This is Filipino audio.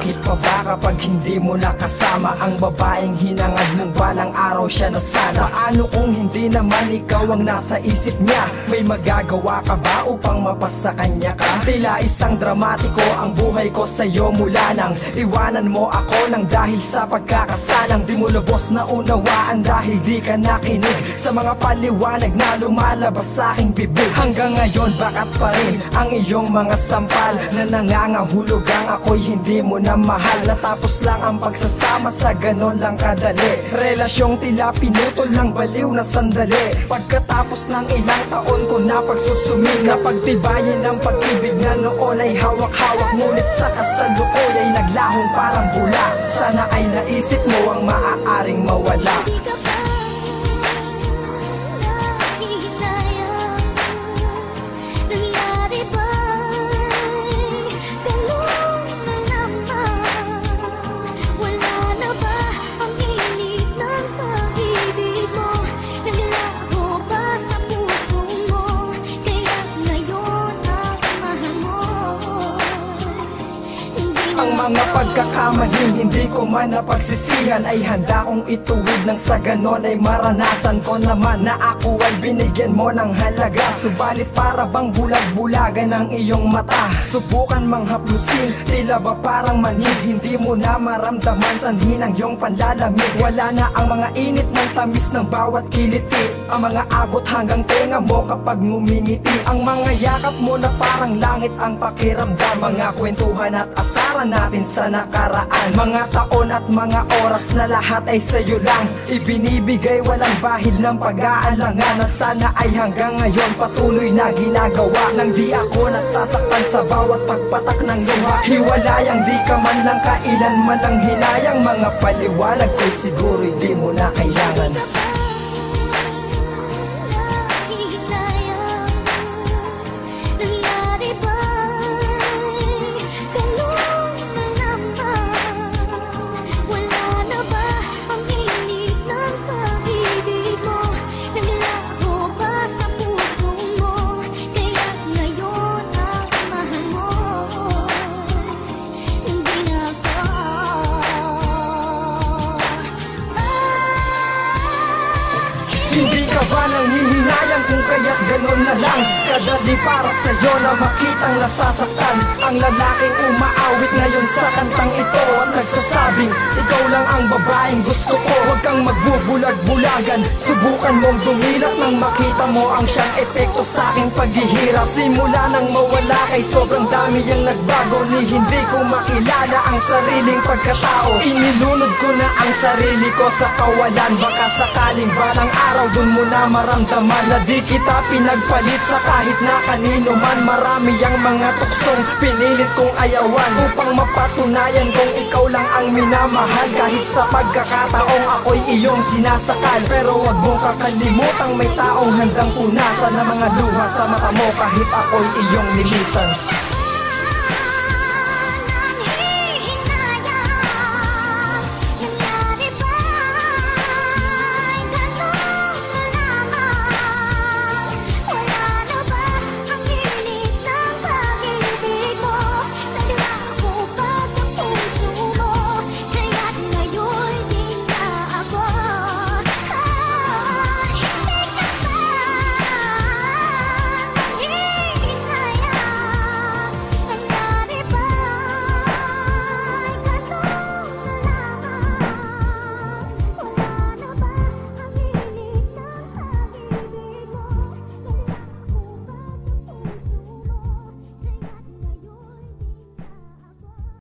Bakit pa ba kapag hindi mo nakasama ang babaeng hinangad mong balang araw siya na sana? Paano kung hindi naman ikaw ang nasa isip niya? May magagawa ka ba upang mapasa kanya ka? Tila isang dramatiko ang buhay ko sa'yo mula nang iwanan mo ako nang dahil sa pagkakasalang di mo lubos na unawaan dahil di ka nakinig sa mga paliwanag na lumalabas sa aking bibig. Hanggang ngayon bakat pa rin ang iyong mga sampal na nangangahulugang ako'y hindi mo na mahal. Natapos lang ang pagsasama sa ganon lang kadali. Relasyong tila pinutol ng baliw na sandali. Pagkatapos ng ilang taon ko na pagsusuming na pagtibayin ang pag-ibig na noon ay hawak-hawak, ngunit sa kasalukuyan ay naglahong parang bula. Sana ay naisip mo ang maaaring mawala. Ang mga pagkakamaling hindi ko man napagsisihan ay handa kong ituwid nang sa ganon ay maranasan ko naman na ako ay binigyan mo ng halaga. Subalit para bang bulag-bulagan ang iyong mata, subukan manghaplusin, tila ba parang manhid? Hindi mo na maramdaman sanhin ang iyong panlalamig. Wala na ang mga init ng tamis ng bawat kiliti, ang mga abot hanggang tenga mo kapag ngumingiti. Ang mga yakap mo na parang langit ang pakiramdam, mga kwentuhan at asaran natin sa nakaraan, mga taon at mga oras na lahat ay sa'yo lang ibinibigay, walang bahid ng pag-aalangan na sana ay hanggang ngayon patuloy na ginagawa. Nang di ako nasasaktan sa bawat pagpatak ng luha, hiwalayang di ka man lang kailanman ang hinayang. Mga paliwanag ko'y siguro'y di mo na kailangan. Hindi ka ba nanghihinayang kung kaya't ganon na lang kadali para sa'yo na makitang nasasaktan ang lalaking umaawit ngayon sa kantang ito at nagsasabing ikaw lang ang babaeng gusto ko? Huwag kang magbubulag-bulagan, subukan mong dumilat nang makita mo ang siyang epekto sa aking paghihirap. Simula nang mawala kay sobrang dami ang nagbago, ni hindi ko makilala ang sariling pagkatao. Inilunod ko na ang sarili ko sa kawalan, baka sakaling balang araw dun mo na maramdaman na di kita pinagpalit sa kahit na kanino man. Marami ang mga tuksong pinilit kong ayawan upang mapatunayan kong ikaw lang ang minamahal. Kahit sa pagkakataong ako'y iyong sinasakal, pero wag mong kakalimutang may taong handang punasan ng mga luha sa mata mo kahit ako'y iyong nilisan.